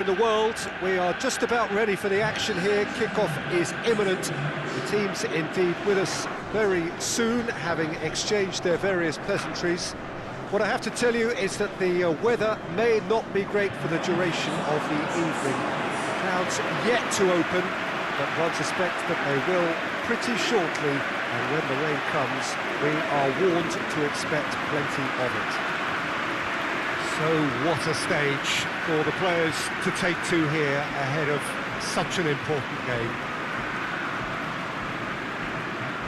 In the world, we are just about ready for the action here. Kickoff is imminent. The teams indeed with us very soon, having exchanged their various pleasantries. What I have to tell you is that the weather may not be great for the duration of the evening. Clouds yet to open, but one suspects that they will pretty shortly, and when the rain comes, we are warned to expect plenty of it. So what a stage for the players to take to here ahead of such an important game.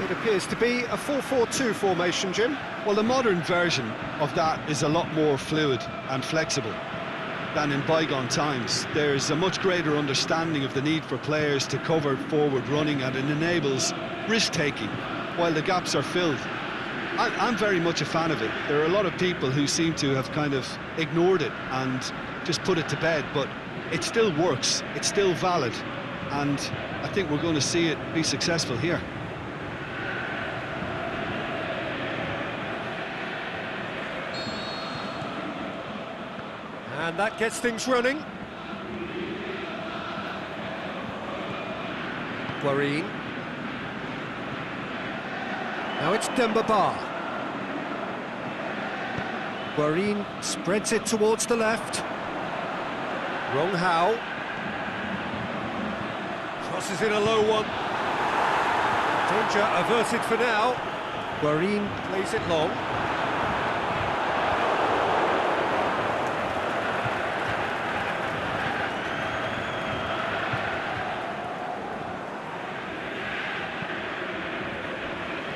It appears to be a 4-4-2 formation, Jim. Well, the modern version of that is a lot more fluid and flexible than in bygone times. There's a much greater understanding of the need for players to cover forward running, and it enables risk-taking while the gaps are filled. I'm very much a fan of it. There are a lot of people who seem to have kind of ignored it and just put it to bed, but it still works, it's still valid, and I think we're going to see it be successful here. And that gets things running. Guarin. Now it's Demba. Guarin spreads it towards the left. Wrong how. Crosses in a low one. Danger averted for now. Guarin plays it long.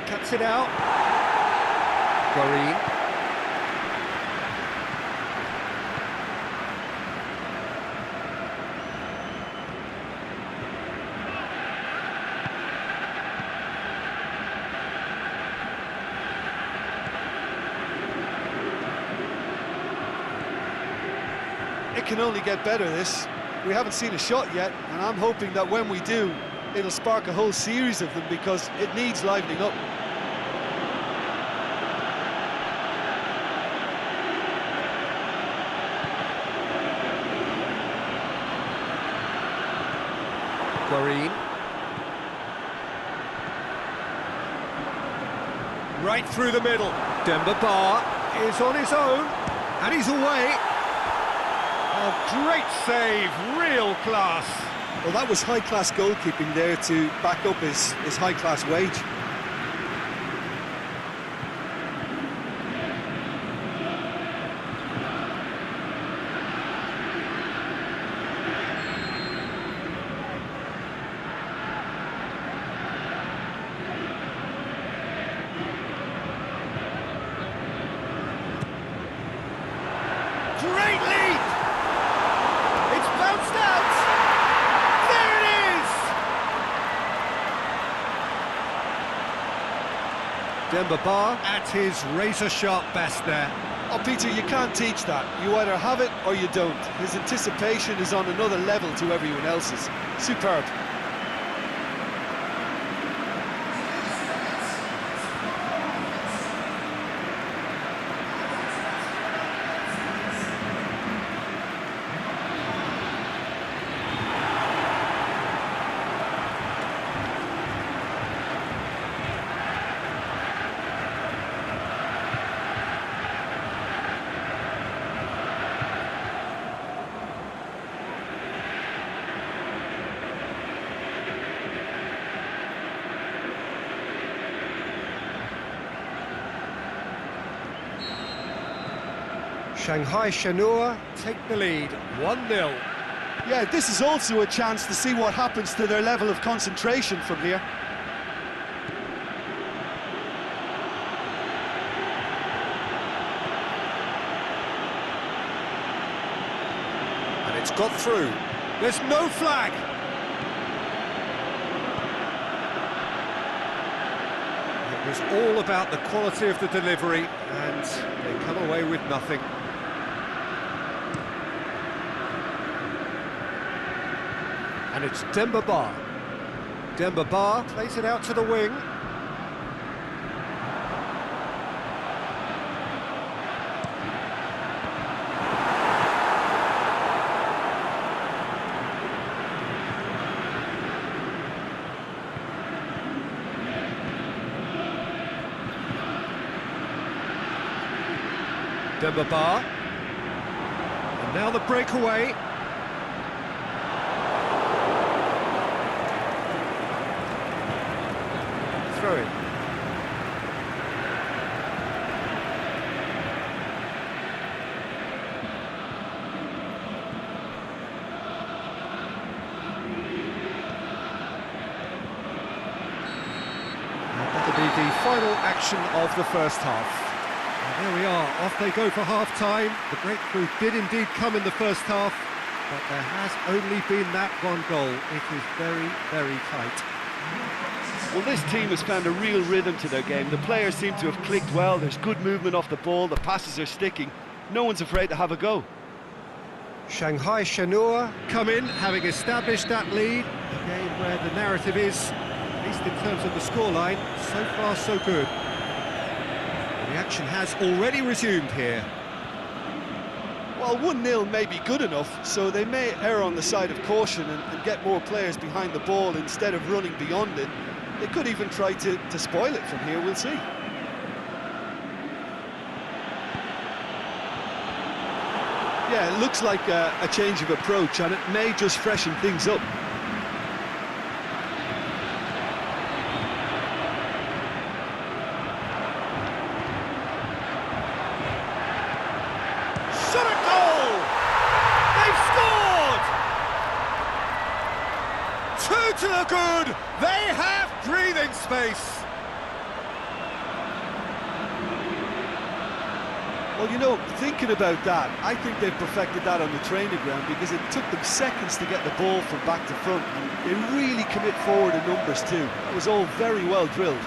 Cuts it out. Guarin. It can only get better, this. We haven't seen a shot yet, and I'm hoping that when we do, it'll spark a whole series of them, because it needs livening up. Guarin. Right through the middle. Demba is on his own, and he's away. Oh, great save, real class. Well, that was high-class goalkeeping there to back up his high-class wage. Great lead! It's bounced out! There it is! Demba at his razor-sharp best there. Oh, Peter, you can't teach that. You either have it or you don't. His anticipation is on another level to everyone else's. Superb. Shanghai Shenhua take the lead, 1-0. Yeah, this is also a chance to see what happens to their level of concentration from here. And it's got through. There's no flag. It was all about the quality of the delivery, and they come away with nothing. And it's Demba. Demba plays it out to the wing. Demba. And now the breakaway. Throw it. That'll be the final action of the first half. And there we are, off they go for half-time. The breakthrough did indeed come in the first half, but there has only been that one goal. It is very, very tight. Well, this team has found a real rhythm to their game. The players seem to have clicked well. There's good movement off the ball. The passes are sticking. No one's afraid to have a go. Shanghai Shenhua come in, having established that lead. A game where the narrative is, at least in terms of the scoreline, so far so good. The action has already resumed here. Well, 1-0 may be good enough, so they may err on the side of caution and get more players behind the ball instead of running beyond it. They could even try to spoil it from here, we'll see. Yeah, it looks like a change of approach, and it may just freshen things up. Shot a goal! They've scored! 2 to the good! They have breathing space! Well, you know, thinking about that, I think they've perfected that on the training ground because it took them seconds to get the ball from back to front. And they really commit forward in numbers too. It was all very well drilled.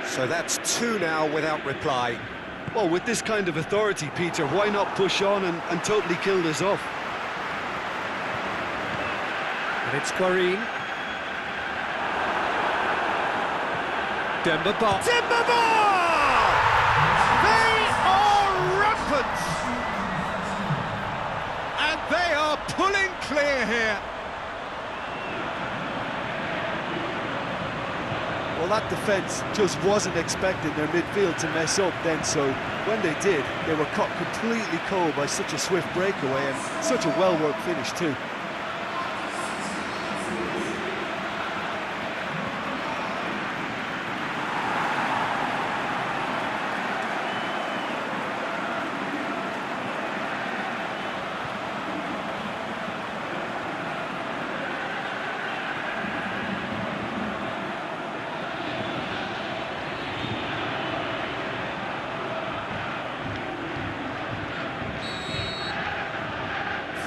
So that's 2 now without reply. Well, with this kind of authority, Peter, why not push on and totally kill this off? And it's Guarin. Demba. They are rampant! And they are pulling clear here. Well, that defence just wasn't expecting their midfield to mess up then, so when they did, they were caught completely cold by such a swift breakaway and such a well-worked finish too.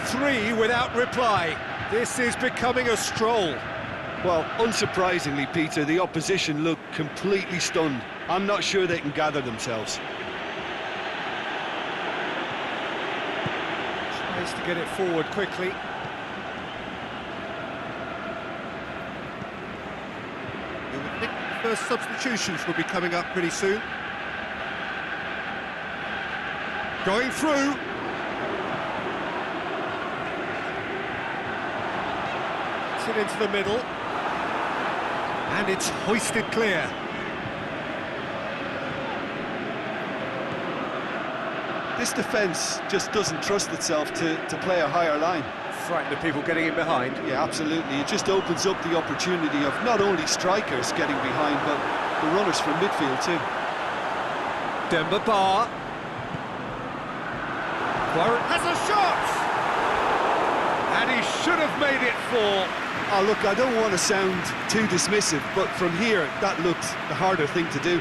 Three without reply. This is becoming a stroll. Well, unsurprisingly, Peter, the opposition look completely stunned. I'm not sure they can gather themselves. Tries to get it forward quickly. You would think the first substitutions will be coming up pretty soon. Going through. It into the middle, and it's hoisted clear. This defence just doesn't trust itself to play a higher line. Frightened of people getting in behind. Yeah, absolutely. It just opens up the opportunity of not only strikers getting behind, but the runners from midfield too. Demba. Guarin has a shot! And he should have made it 4. Oh, look, I don't want to sound too dismissive, but from here, that looked the harder thing to do.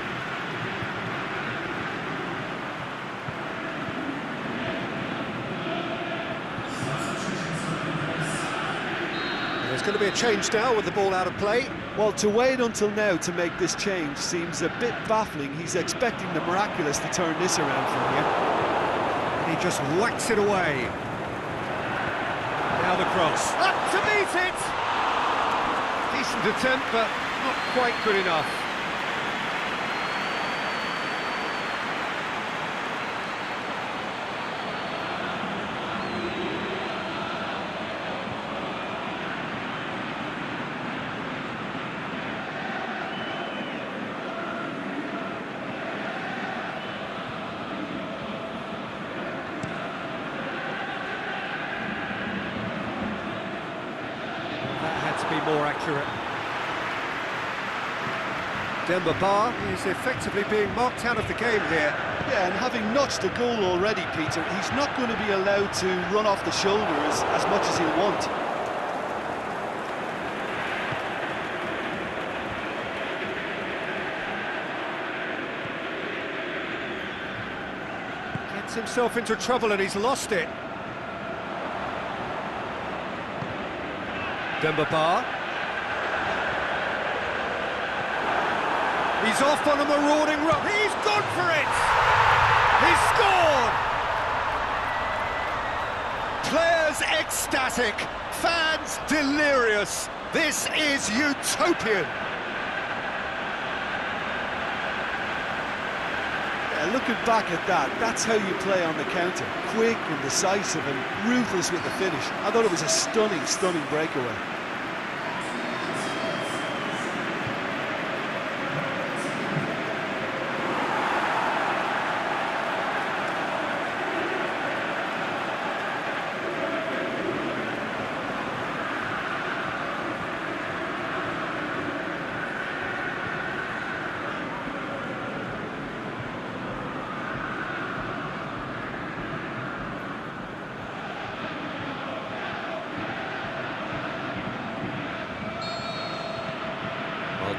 There's going to be a change now with the ball out of play. Well, to wait until now to make this change seems a bit baffling. He's expecting the miraculous to turn this around from here. And he just whacks it away. Now Now the cross. Up to meet it! Decent attempt, but not quite good enough. To be more accurate. Demba is effectively being marked out of the game here. Yeah, and having notched a goal already, Peter, he's not going to be allowed to run off the shoulders as much as he'll want. Gets himself into trouble and he's lost it. Demba. He's off on a marauding run. He's gone for it! He's scored! Players ecstatic, fans delirious. This is utopian. Yeah, looking back at that, that's how you play on the counter. Quick and decisive and ruthless with the finish. I thought it was a stunning, stunning breakaway.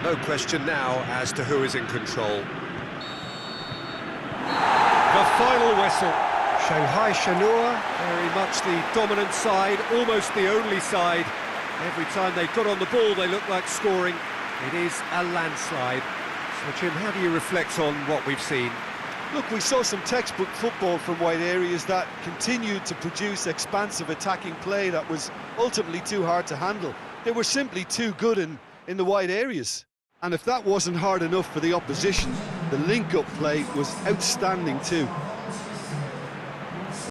No question now as to who is in control. The final whistle. Shanghai Shenhua, very much the dominant side, almost the only side. Every time they got on the ball, they looked like scoring. It is a landslide. So, Jim, how do you reflect on what we've seen? Look, we saw some textbook football from wide areas that continued to produce expansive attacking play that was ultimately too hard to handle. They were simply too good in the wide areas. And if that wasn't hard enough for the opposition, the link-up play was outstanding too.